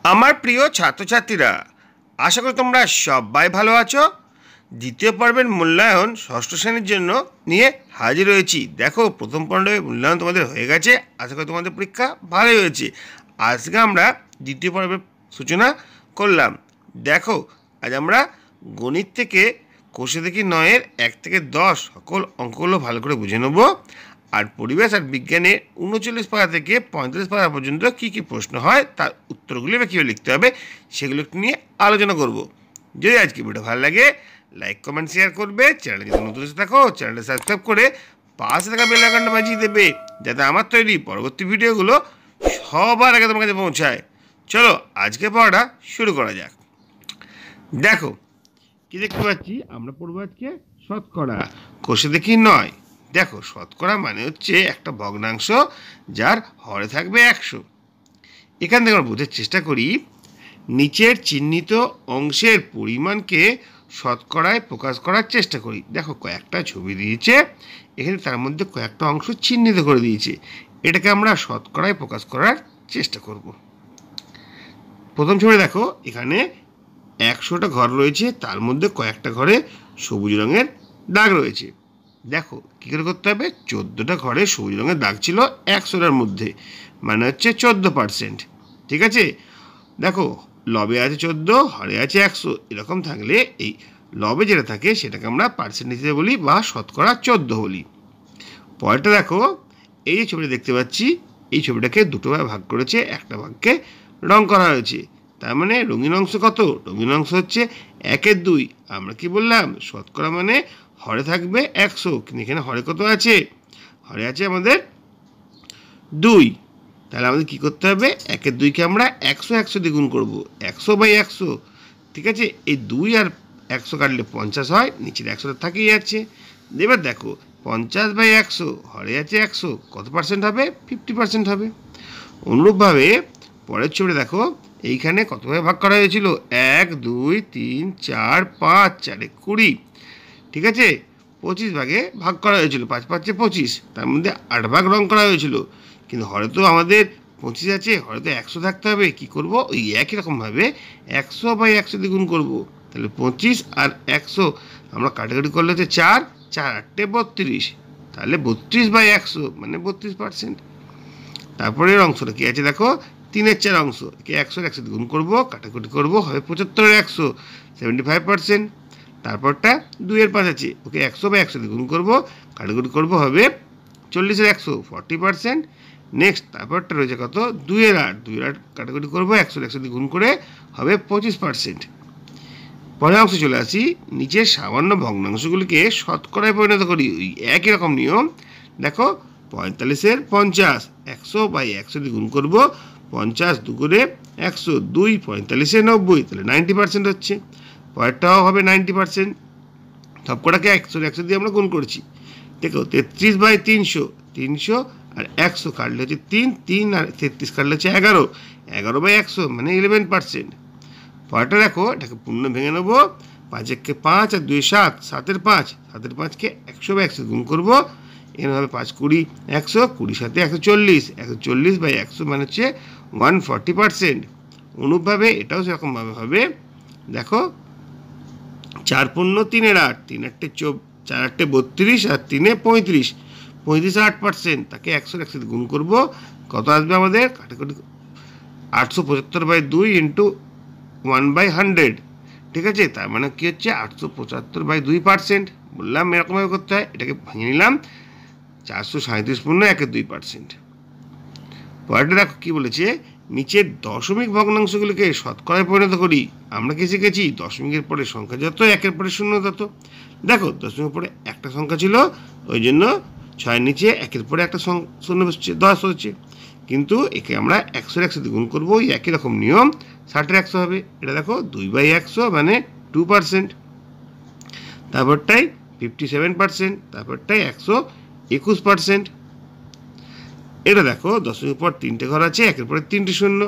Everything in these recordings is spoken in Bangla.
আমার প্রিয় ছাত্রছাত্রীরা, আশা করি তোমরা সবাই ভালো আছো। দ্বিতীয় পর্বের মূল্যায়ন ষষ্ঠ শ্রেণীর জন্য নিয়ে হাজির হয়েছি। দেখো, প্রথম পর্বের মূল্যায়ন তোমাদের হয়ে গেছে। আশা করি তোমাদের পরীক্ষা ভালোই হয়েছে। আজকে আমরা দ্বিতীয় পর্বের সূচনা করলাম। দেখো, আজ আমরা গণিত থেকে কোষে দেখি 9-এর 1 থেকে 10 সকল অঙ্কগুলো ভালো করে বুঝে নেব। আর পরিবেশ আর বিজ্ঞানে 39 পারা থেকে 45 পারা পর্যন্ত কী কী প্রশ্ন হয় তার উত্তরগুলি বা কীভাবে লিখতে হবে সেগুলো একটু নিয়ে আলোচনা করব। যদি আজকে ভিডিও ভালো লাগে, লাইক কমেন্ট শেয়ার করবে। চ্যানেলে যদি নতুন এসে থাকো, চ্যানেলটা সাবস্ক্রাইব করে পাশে থাকা বেল আইকনটা বাজিয়ে দেবে, যাতে আমার তৈরি পরবর্তী ভিডিওগুলো সবার আগে তোমার কাছে পৌঁছায়। চলো আজকে পড়াটা শুরু করা যাক। দেখো, কি দেখতে পাচ্ছি, আমরা পড়বো আজকে শতকরা। কোষে দেখি 9। দেখো, শতকরা মানে হচ্ছে একটা ভগ্নাংশ যার হরে থাকবে 100। এখান থেকে আমরা বোঝার চেষ্টা করি, নিচের চিহ্নিত অংশের পরিমাণকে শতকরায় প্রকাশ করার চেষ্টা করি। দেখো, কয়েকটা ছবি দিয়েছে এখানে, তার মধ্যে কয়েকটা অংশ চিহ্নিত করে দিয়েছে। এটাকে আমরা শতকরায় প্রকাশ করার চেষ্টা করব। প্রথম ছবি দেখো, এখানে 100টা ঘর রয়েছে, তার মধ্যে কয়েকটা ঘরে সবুজ রঙের দাগ রয়েছে। দেখো, কী করে করতে হবে, 14টা ঘরে সবুজ রঙের দাগ ছিল 100টার মধ্যে, মানে হচ্ছে 14%। ঠিক আছে, দেখো লবে আছে 14, হরে আছে 100। এরকম থাকলে এই লবে যেটা থাকে সেটাকে আমরা পার্সেন্টেজে বলি বা শতকরা 14 বলি। পরেরটা দেখো, এই যে ছবিটা দেখতে পাচ্ছি, এই ছবিটাকে দুটো ভাগে ভাগ করেছে, একটা ভাগকে রং করা হয়েছে। তার মানে রঙিন অংশ কত? রঙিন অংশ হচ্ছে 1/2। আমরা কি বললাম, শতকরা মানে হরে থাকবে 100, কিন্তু এখানে হরে কত আছে? হরে আছে আমাদের 2। তাহলে আমাদের কী করতে হবে, 1/2কে আমরা 100 দিয়ে গুণ করবো, 100/100। ঠিক আছে, এই 2 আর 100 কাটলে 50 হয়, নিচের 100টা থাকেই যাচ্ছে। এবার দেখো, 50/100, হরে আছে 100, কত পার্সেন্ট হবে? 50% হবে। অনুরূপভাবে পরের ছবিটা দেখো, এইখানে কতভাবে ভাগ করা হয়েছিল? 1 2 3 4 5, 4 20। ঠিক আছে, 25 ভাগে ভাগ করা হয়েছিল, 5 5 25, তার মধ্যে 8 ভাগ রং করা হয়েছিল। কিন্তু হরে তো আমাদের 25 আছে, হরে তো 100 থাকতে হবে। কি করব, ওই একই রকমভাবে 100/100 দিয়ে গুণ করবো। তাহলে 25 আর 100 আমরা কাটাকাটি করলে হচ্ছে 4 4 8 32, তাহলে 32/100 মানে 32%। তারপরে অংশটা কি আছে দেখো, 3-এর 4 অংশ, একে 100 দিয়ে গুণ করবো, কাটাকুটি করবো, হবে 75/100, 75%। তারপরটা 2-এর 5 আছে, ওকে 100/100 দিয়ে গুণ করবো, কাটাকুটি করবো, হবে 40-এর 100, 40%। নেক্সট তারপরটা রয়েছে কত, 2-এর 8, 2-এর 8 কাটাকুটি করবো, 100 দিয়ে গুণ করে হবে 25%। পরের অংশ চলে আসি, নিচের সামান্য ভগ্নাংশগুলিকে শতকরায় পরিণত করি। ওই একই রকম নিয়ম। দেখো, 45-এর 50, 100/100 দিয়ে গুণ করবো, 50 2 100, 2 45-এর 90, তাহলে 90% হচ্ছে। পরেরটাও হবে 90%। সবকটাকে 100 দিয়ে আমরা গুণ করছি। দেখো, 33/300, 300 আর 100 কাটলে হচ্ছে 3, 3 আর 33 কাটলে হচ্ছে 11, 11/100 মানে 11%। পরেরটা দেখো, এটাকে পূর্ণ ভেঙে নেবো, 5-একে 5 আর 2 7, 7-এর 5, 7-এর 5কে 100/100 গুণ করবো। এখানে হবে 5 20 100, 20 7 140, 140/100 মানে হচ্ছে 140%। অনুরূপভাবে এটাও সেরকমভাবে হবে। দেখো, 4 15 3-এর 8, 3 8 4 8 32 আর 3-এ 35, 35% তাকে 100/100 গুণ করবো, কত আসবে আমাদের? কাটাকুটি 875/2 ইন্টু 1/100। ঠিক আছে, তার মানে কি হচ্ছে 875/2%। বললাম এরকমভাবে করতে হয়। এটাকে ভেঙে নিলাম, 437 পূর্ণ 1/2%। পরেরটা দেখো কি বলেছে, নিচের দশমিক ভগ্নাংশগুলিকে শতকরায় পরিণত করি। আমরা কি শিখেছি, দশমিকের পরে সংখ্যা যত, 1-এর পরে 0 তত। দেখো, দশমিকের পরে একটা সংখ্যা ছিল, ওই জন্য 6-এর নিচে 1-এর পরে একটা 0 বসছে, 10 হচ্ছে। কিন্তু একে আমরা 100/100 দিয়ে গুণ করবো, ওই একই রকম নিয়ম, 60-এর 100 হবে। এটা দেখো 2/100 মানে 2%। তারপরটাই 57%, তারপরটাই 121%। এটা দেখো, দশমিকের পর 3টে ঘর আছে, 1-এর পরে 3টি শূন্য,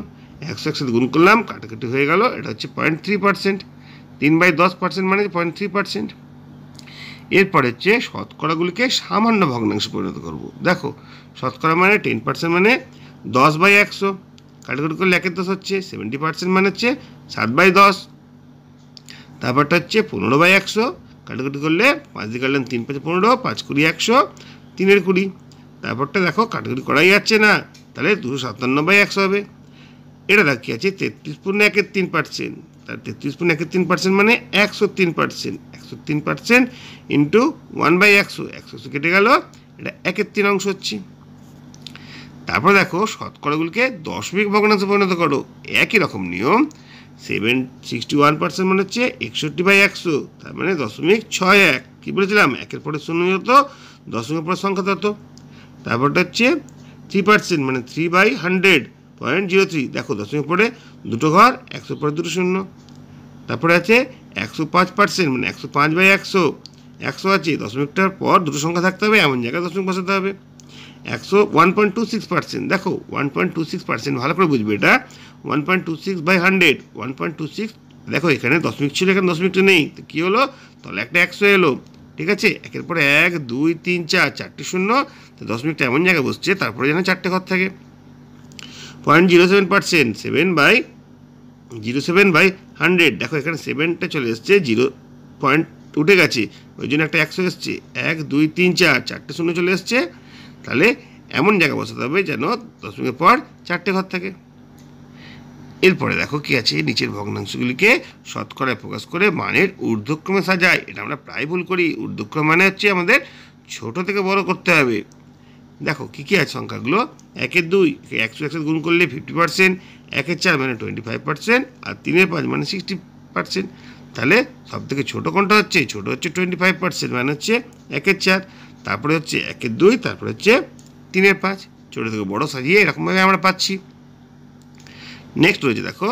100/100 গুণ করলাম, কাটাকাটি হয়ে গেল, এটা হচ্ছে 0.3%। 3/10% মানে 0.3%। এরপরে হচ্ছে শতকরাগুলিকে সামান্য ভগ্নাংশে পরিণত করব। দেখো, শতকরা মানে 10% মানে 10/100, কাটাকুটি করলে 1/10 হচ্ছে 70%, মানে হচ্ছে 7/10। তারপরটা হচ্ছে 15/100, কাটাকুটি করলে 5 দিয়ে কাটলাম 3 5 15, 5 20 100, 3 20। তারপরটা দেখো কাটাকুটি করাই যাচ্ছে না, তাহলে 257/100 হবে। এটা দেখ কি আছে, 33.3%, তার 33.3% মানে 103%, 103% ইন্টু 1/100, 100 কেটে গেল, এটা 1/3 অংশ হচ্ছে। তারপর দেখো শতকরাগুলিকে দশমিক ভগ্নাংশে পরিণত করো, একই রকম নিয়ম। 61% মানে হচ্ছে 61/100, তার মানে 0.61। কি বলেছিলাম, একের পরে শূন্য হতো, দশমিকের পরে সংখ্যা তত। তারপরটা হচ্ছে 3% মানে 3/100.03, দেখো দশমিক পরে দুটো ঘর, 100 পরে দুটো শূন্য। তারপরে আছে 105% মানে 105/100, 100 আছে, দশমিকটার পর দুটো সংখ্যা থাকতে হবে, এমন জায়গায় দশমিক বসাতে হবে। 101.26%, দেখো 1.26%, ভালো করে বুঝবে এটা। 1.26/100, 1.26, দেখো এখানে দশমিক ছিল, এখানে দশমিকটা নেই, তো কী হলো, তাহলে একটা 100 এলো। ঠিক আছে, একের পরে 1 2 3 4, চারটে শূন্য, তো দশমিকটা এমন জায়গায় বসছে, তারপরে যেন চারটে ঘর থাকে। 0.07%, 7/07/100, দেখো এখানে 7টা চলে এসছে, 0 পয়েন্ট উঠে গেছে, ওই জন্য একটা 100 এসছে। 1 2 3 4, চারটে শূন্য চলে এসছে, তাহলে এমন জায়গা বসাতে হবে যেন দশমিকের পর চারটে ঘর থাকে। এরপরে দেখো কি আছে, নিচের ভগ্নাংশগুলিকে শতকরায় প্রকাশ করে মানের ঊর্ধ্বক্রমে সাজায়। এটা আমরা প্রায় ভুল করি। ঊর্ধ্বক্রম মানে হচ্ছে আমাদের ছোট থেকে বড় করতে হবে। দেখো কী কী আছে সংখ্যাগুলো, 1-এর 2, 100 গুণ করলে 50%, 1-এর 4 মানে 25%, আর 3-এর 5 মানে 60%। তাহলে সব থেকে ছোটো কোনটা হচ্ছে, ছোটো হচ্ছে 25%, মানে হচ্ছে 1-এর 4, তারপরে হচ্ছে 1-এর 2, তারপরে হচ্ছে 3-এর 5। ছোটো থেকে বড় সাজিয়ে এরকমভাবে আমরা পাচ্ছি। নেক্সট রয়েছে দেখো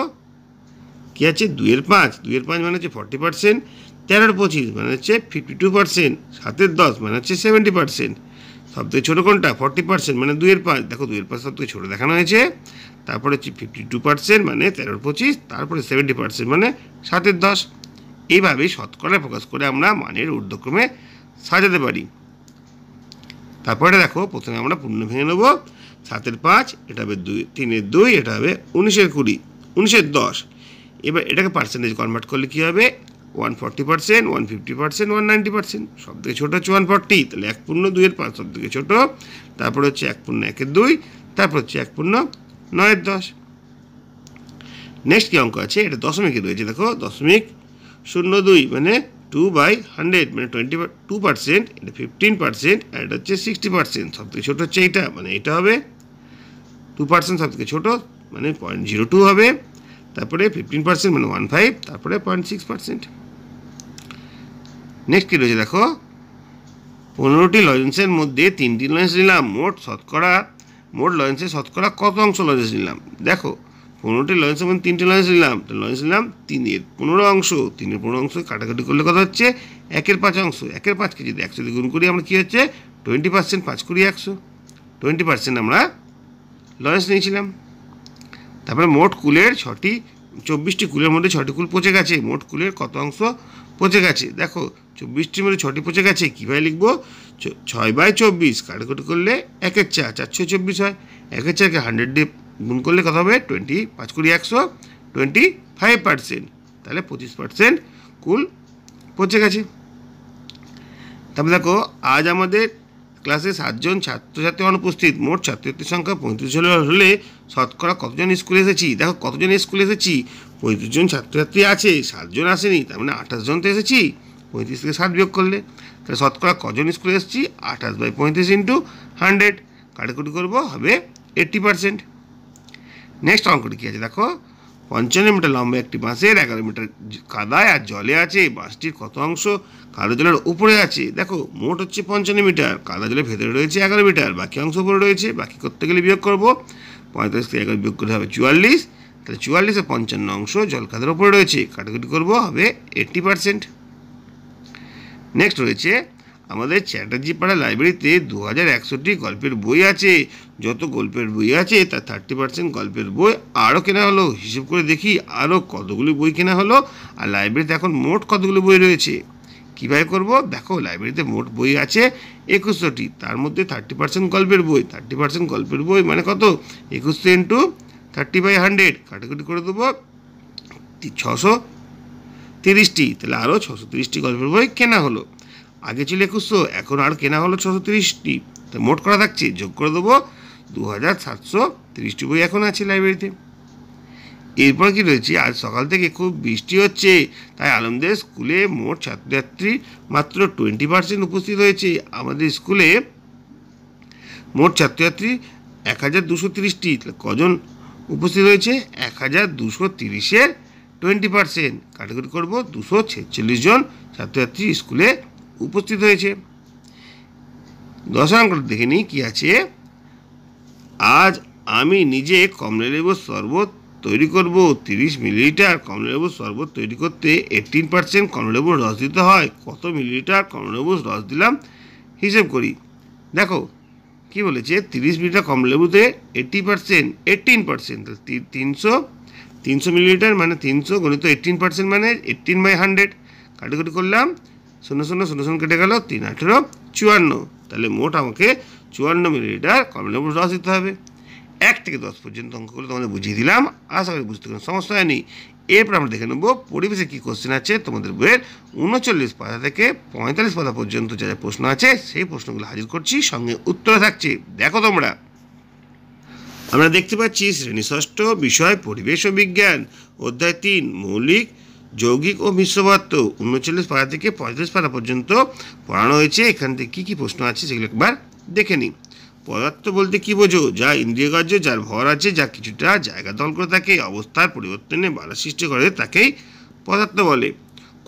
কী আছে, 2-এর 5, 2-এর 5 মানে হচ্ছে 40%, 13-এর 25 মানে হচ্ছে 52%, 7-এর 10 মানে হচ্ছে 70%। সব থেকে ছোটো কোনটা, 40% মানে 2-এর 5, দেখো 2-এর 5 সব থেকে ছোটো দেখানো হয়েছে। তারপরে হচ্ছে 52% মানে 13-এর 25, তারপরে 70% মানে 7-এর 10। এইভাবেই শতকরায় প্রকাশ করে আমরা মানের ঊর্ধ্বক্রমে সাজাতে পারি। তারপরে দেখো প্রথমে আমরা পূর্ণ ভেঙে নেব। 7-এর 5, এটা হবে 2, 3-এর 2, এটা হবে 19-এর 20, 19-এর 10। এবার এটাকে পার্সেন্টেজ কনভার্ট করলে কী হবে, 140%, 150%, 190%। সব থেকে ছোটো হচ্ছে 140, তাহলে 1 পূর্ণ 2-এর 5 সব থেকে ছোটো। তারপরে হচ্ছে 1 পূর্ণ 1-এর 2, তারপর হচ্ছে 1 পূর্ণ 9-এর 10। নেক্সট কী অঙ্ক আছে, এটা দশমিকে রয়েছে, দেখো 0.02 মানে 2/100 মানে 22%, এটা 15%, আর এটা হচ্ছে 60%। সব থেকে ছোটো হচ্ছে এইটা, মানে এটা হবে 2%, সব থেকে ছোটো মানে 0.02 হবে। তারপরে 15% মানে 15, তারপরে 0.6%। নেক্সট কী রয়েছে দেখো, 15টি লজেন্সের মধ্যে 3টি লজেন্স নিলাম, মোট লজেন্সের শতকরা কত অংশ লজেন্স নিলাম। দেখো 15টি লজেন্সের মধ্যে 3টি লজেন্স নিলাম, তো লজেন্স নিলাম 3-এর 15 অংশ, 3-এর 15 অংশ কাটাকাটি করলে কত হচ্ছে, 1-এর 5 অংশ। 1-এর 5কে যদি 100 দিয়ে গুণ করি আমরা কী হচ্ছে, 20%, 5 20 100, 20% আমরা লজেন্স নিয়েছিলাম। তারপরে মোট কুলের 24টি কুলের মধ্যে 6টি কুল পচে গেছে, মোট কুলের কত অংশ পচে গেছে। দেখো 24টির মধ্যে 6টি পচে গেছে, কীভাবে লিখবো, 6/24 কাটাকুটি করলে 1-এর 4, 424 হয়। 1-এর 4কে 100 দিয়ে গুণ করলে কত হবে, 20, 5 20 100, 25%, তাহলে 25% কুল পচে গেছে। তারপরে দেখো আজ আমাদের ক্লাসে 7 জন ছাত্রছাত্রী অনুপস্থিত, মোট ছাত্রছাত্রীর সংখ্যা 35 হলে শতকরা কতজন স্কুলে এসেছি। দেখো কতজন স্কুলে এসেছি, 35 জন ছাত্রছাত্রী আছে, 7 জন আসেনি, তার মানে 28 জন তো এসেছি। 35 থেকে 7 বিয়োগ করলে তাহলে শতকরা কজন স্কুলে এসেছি, 28/35 ইন্টু 100, কাটাকুটি করবো, হবে 80%। নেক্সট অঙ্কটি কী আছে দেখো, 55 মিটার লম্বা একটি বাঁশের 11 মিটার কাদায় আর জলে আছে, বাঁশটির কত অংশ কাদা জলের উপরে আছে। দেখো মোট হচ্ছে 55 মিটার, কাদা জলের ভেতরে রয়েছে 11 মিটার, বাকি অংশ উপরে রয়েছে। বাকি করতে গেলে বিয়োগ করবো, 45 থেকে 11 বিয়োগ করলে হবে 44, তাহলে 44 55 অংশ জল কাদার উপরে রয়েছে, কাটাকুটি করবো, হবে 80%। নেক্সট রয়েছে আমাদের চ্যাটার্জি পাড়া লাইব্রেরিতে 2100টি গল্পের বই আছে। যত গল্পের বই আছে তার 30% গল্পের বই আরও কেনা হলো। হিসেব করে দেখি আরও কতগুলি বই কেনা হলো, আর লাইব্রেরিতে এখন মোট কতগুলো বই রয়েছে। কীভাবে করবো, দেখো লাইব্রেরিতে মোট বই আছে 2100টি, তার মধ্যে 30% গল্পের বই, 30% গল্পের বই মানে কত, 2100 ইন্টু 30/100 কাটাকুটি করে দেবো 630টি, তাহলে আরও 630টি গল্পের বই কেনা হলো। আগে ছিল 2100, এখন আর কেনা হলো 630টি, তো মোট করা থাকছে, যোগ করে দেবো 2730টি বই এখন আছে লাইব্রেরিতে। এরপর কি রয়েছে, আজ সকাল থেকে খুব বৃষ্টি হচ্ছে, তাই আলমদের স্কুলে মোট ছাত্রছাত্রী মাত্র 20% উপস্থিত হয়েছে। আমাদের স্কুলে মোট ছাত্রছাত্রী 1230টি, কজন উপস্থিত হয়েছে? 1230-এর 20%, কাটাকুটি করবো 246 জন ছাত্রছাত্রী স্কুলে উপস্থিত হয়েছে। 10 নম্বর দেখে নিই কি আছে। আজ আমি নিজে কমলালেবুর শরবত তৈরি করব। 30 মিলিলিটার কমলালেবুর শরবত তৈরি করতে 18% কমলালেবুর রস দিতে হয়। কত মিলিলিটার কমলালেবুর রস দিলাম হিসেব করি। দেখো কি বলেছে, 30 মিলিলিটার কমলালেবুতে 18%, 300 মিলিলিটার মানে 300 গণিত 18% মানে 18/100, কাটাকুটি করলাম 0 কেটে গেল, 3 18 54, তাহলে মোট আমাকে 54 মিলিলিটার কমলালেবুর রস দিতে হবে। 1 থেকে 10 পর্যন্ত অঙ্কগুলো তোমাদের বুঝিয়ে দিলাম, আশা করি বুঝতে কোনো সমস্যা হয়নি। এরপর আমরা দেখে নেব পরিবেশে কী কোশ্চেন আছে। তোমাদের বইয়ের 39 পাতা থেকে 45 পাতা পর্যন্ত যা যা প্রশ্ন আছে সেই প্রশ্নগুলো হাজির করছি, সঙ্গে উত্তর থাকছে। দেখো তোমরা, আমরা দেখতে পাচ্ছি শ্রেণী ষষ্ঠ, বিষয় পরিবেশ ও বিজ্ঞান, অধ্যায় 3 মৌলিক, যৌগিক ও মিশ্র পদার্থ। 39 পাতা থেকে 45 পাতা পর্যন্ত পড়ানো হয়েছে। এখান থেকে কী কী প্রশ্ন আছে সেগুলো একবার দেখে নিই। পদার্থ বলতে কি বোঝো? যা ইন্দ্রিয়গ্রাহ্য, যার ভর আছে, যা কিছুটা জায়গা দখল করে থাকে, অবস্থার পরিবর্তনে বাধা সৃষ্টি করে, তাকেই পদার্থ বলে।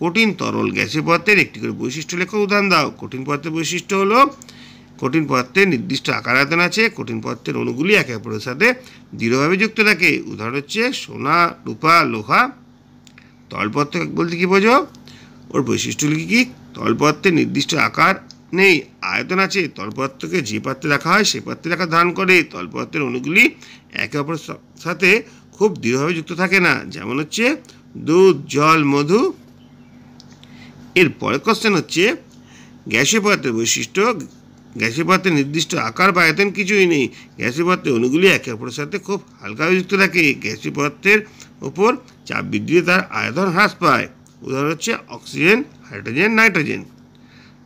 কঠিন, তরল, গ্যাসীয় পদার্থের একটি করে বৈশিষ্ট্য লেখো, উদাহরণ দাও। কঠিন পদার্থের বৈশিষ্ট্য হলো, কঠিন পদার্থের নির্দিষ্ট আকার আয়তন আছে, কঠিন পদার্থের অণুগুলি একে অপরের সাথে দৃঢ়ভাবে যুক্ত থাকে। উদাহরণ হচ্ছে সোনা, রূপা, লোহা। তরল পদার্থ বলতে কি বোঝো? ওর বৈশিষ্ট্যগুলি কী? তরল পদার্থের নির্দিষ্ট আকার নেই, আয়তন আছে। তরল পদার্থকে যে পাত্রে রাখা হয় সেই পাত্রে আকার ধারণ করে। তরল পদার্থের অণুগুলি একে অপরের সাথে খুব দৃঢ়ভাবে যুক্ত থাকে না, যেমন হচ্ছে দুধ, জল, মধু। এর পরের কোশ্চেন হচ্ছে গ্যাসীয় পদার্থের বৈশিষ্ট্য। গ্যাসীয় পদার্থের নির্দিষ্ট আকার বা আয়তন কিছুই নেই। গ্যাসীয় পদার্থের অণুগুলি একে অপরের সাথে খুব হালকাভাবে যুক্ত থাকে। গ্যাসীয় পদার্থের ওপর চাপ বৃদ্ধিতে তার আয়তন হ্রাস পায়। উদাহরণ হচ্ছে অক্সিজেন, হাইড্রোজেন, নাইট্রোজেন।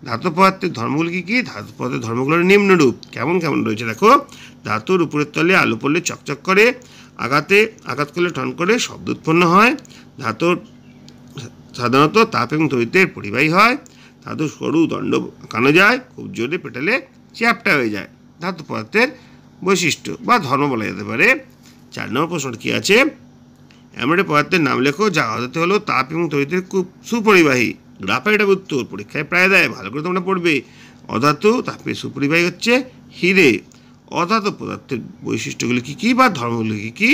ধাতু পদার্থের ধর্মগুলি কী কী? ধাতু পদার্থের ধর্মগুলোর নিম্নরূপ। কেমন কেমন রয়েছে দেখো। ধাতুর উপরের তলে আলো পড়লে চকচক করে, আঘাত করলে ঠন করে শব্দ উৎপন্ন হয়। ধাতুর সাধারণত তাপ এবং তড়িতের পরিবাহী হয়। ধাতু সরু দণ্ড আঁকানো যায়, খুব জোরে পেটালে চ্যাপ্টা হয়ে যায়। ধাতু পদার্থের বৈশিষ্ট্য বা ধর্ম বলা যেতে পারে। 4 নম্বর প্রশ্নটা কী আছে, এমন একটা পদার্থের নাম লেখো যা অধাতু হলো তাপ এবং তড়িতের খুব সুপরিবাহী। গ্রাফাইট উত্তর পরীক্ষায় প্রায় দেয়, ভালো করে তোমরা পড়বে। অধাতু তাপের সুপরিবাহী হচ্ছে হিরে। অধাতু পদার্থের বৈশিষ্ট্যগুলি কী কী বা ধর্মগুলি কী কী?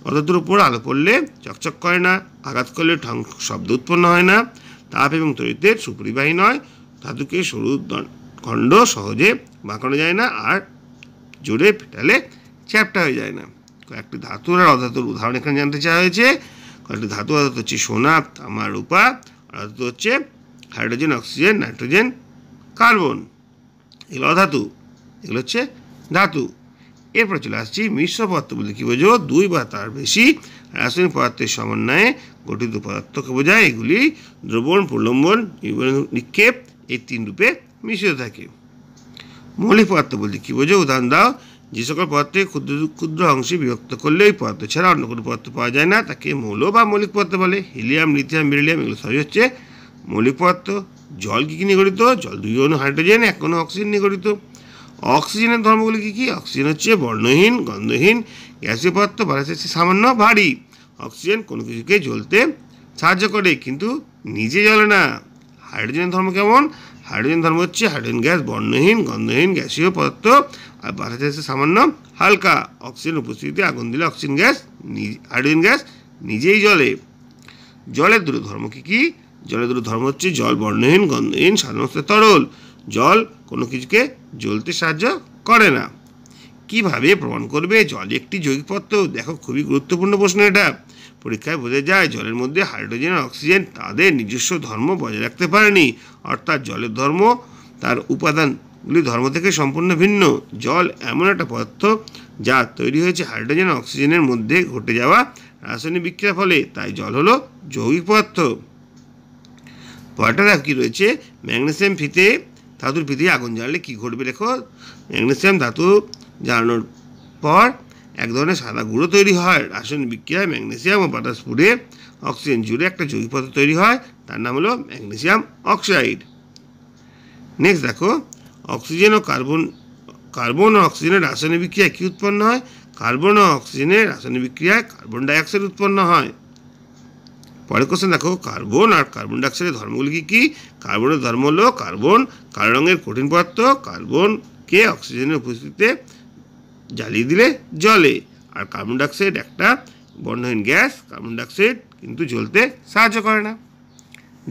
অধাতুর উপর আলো পড়লে চকচক করে না, আঘাত করলে শব্দ উৎপন্ন হয় না, তাপ এবং তড়িতের সুপরিবাহী নয়, ধাতুকে সরু খণ্ড সহজে বাঁকানো যায় না, আর জোরে ফেটালে চ্যাপ্টা হয়ে যায় না। কয়েকটি ধাতুর আর অধাতুর উদাহরণ এখানে জানতে চাওয়া হয়েছে। কয়েকটি ধাতু অধাতু হচ্ছে সোনা, তামা, রূপা। আর ধাতু হচ্ছে হাইড্রোজেন, অক্সিজেন, নাইট্রোজেন, কার্বন। এগুলো অধাতু, এগুলো হচ্ছে ধাতু। এরপরে চলে আসছি মিশ্র পদার্থ বলতে কী বোঝো? 2 বা তার বেশি রাসায়নিক পদার্থের সমন্বয়ে গঠিত পদার্থকে বোঝায়। এগুলি দ্রবণ, প্রলম্বন, নিক্ষেপ এই 3 রূপে মিশ্রিত থাকে। মৌলিক পদার্থ বলতে কী বোঝো? উদাহরণ দাও। যে সকল পদার্থকে ক্ষুদ্র ক্ষুদ্র অংশে বিভক্ত করলে ওই পদার্থ ছাড়া অন্য কোনো পদার্থ পাওয়া যায় না, তাকে মৌল বা মৌলিক পদার্থ বলে। হিলিয়াম, লিথিয়াম, বেরিলিয়াম এগুলো সবই হচ্ছে মৌলিক পদার্থ। জল কী কী নিয়ে গঠিত? জল 2 অণু হাইড্রোজেন, 1 অণু অক্সিজেন নিয়ে গঠিত। অক্সিজেনের ধর্মগুলি কী কী? অক্সিজেন হচ্ছে বর্ণহীন, গন্ধহীন, গ্যাসীয় পদার্থ, বাতাসে সামান্য ভারী। অক্সিজেন কোনো কিছুকে জ্বলতে সাহায্য করে কিন্তু নিজে জ্বলে না। হাইড্রোজেনের ধর্ম কেমন? হাইড্রোজেন ধর্ম হচ্ছে হাইড্রোজেন গ্যাস বর্ণহীন, গন্ধহীন, গ্যাসীয় পদার্থ, আর বাতাসে সামান্য হালকা। অক্সিজেন উপস্থিতিতে আগুন দিলে হাইড্রোজেন গ্যাস নিজেই জ্বলে। জলের 2 ধর্ম কী কী? জলের 2 ধর্ম হচ্ছে জল বর্ণহীন, গন্ধহীন, সাধারণত তরল। জল কোনো কিছুকে জ্বলতে সাহায্য করে না। কিভাবে প্রমাণ করবে জল একটি যৌগিক পদার্থ? দেখো, খুবই গুরুত্বপূর্ণ প্রশ্ন এটা। পরীক্ষায় বোঝা যায় জলের মধ্যে হাইড্রোজেন আর অক্সিজেন তাদের নিজস্ব ধর্ম বজায় রাখতে পারেনি, অর্থাৎ জলের ধর্ম তার উপাদান গুলি ধর্ম থেকে সম্পূর্ণ ভিন্ন। জল এমন একটা পদার্থ যা তৈরি হয়েছে হাইড্রোজেন ও অক্সিজেনের মধ্যে ঘটে যাওয়া রাসায়নিক বিক্রিয়ার ফলে, তাই জল হলো যৌগিক পদার্থ। পরেরটা দেখো কী রয়েছে, ম্যাগনেসিয়াম ফিতে ধাতুর ফিতে আগুন জ্বালালে কী ঘটবে। দেখো, ম্যাগনেসিয়াম ধাতু জ্বালানোর পর এক ধরনের সাদা গুঁড়ো তৈরি হয়। রাসায়নিক বিক্রিয়ায় ম্যাগনেসিয়াম ও বাতাস পুড়ে অক্সিজেন জুড়ে একটা যৌগিক পদার্থ তৈরি হয়, তার নাম হলো ম্যাগনেসিয়াম অক্সাইড। নেক্সট দেখো, অক্সিজেন ও কার্বন ও অক্সিজেনের রাসায়নিক বিক্রিয়ায় কী উৎপন্ন হয়। কার্বন ও অক্সিজেনের রাসায়নিক বিক্রিয়ায় কার্বন ডাইঅক্সাইড উৎপন্ন হয়। পরের কোশ্চেন দেখো, কার্বন আর কার্বন ডাইঅক্সাইডের ধর্মগুলি কী কী। কার্বনের ধর্ম হলো কার্বন কালো রঙের কঠিন পদার্থ, কার্বনকে অক্সিজেনের উপস্থিতিতে জ্বালিয়ে দিলে জ্বলে। আর কার্বন ডাইঅক্সাইড একটা বর্ণহীন গ্যাস, কার্বন ডাইঅক্সাইড কিন্তু জ্বলতে সাহায্য করে না।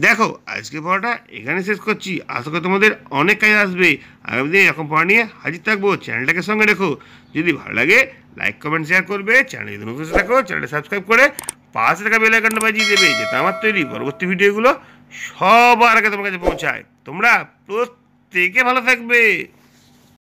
দেখো, আজকে পড়াটা এখানে শেষ করছি। আশা করি তোমাদের অনেক কাজ আসবে। আগামী দিনে এরকম পড়া নিয়ে হাজির থাকবো। চ্যানেলটাকে সঙ্গে রেখো। যদি ভালো লাগে লাইক কমেন্ট শেয়ার করবে। চ্যানেল যদি নতুন থাকো চ্যানেলটা সাবস্ক্রাইব করে পাশে থাকা বেল আইকনটা বাজিয়ে দেবে, যাতে আমার তৈরি পরবর্তী ভিডিওগুলো সবার আগে তোমার কাছে পৌঁছায়। তোমরা প্রত্যেকে ভালো থাকবে।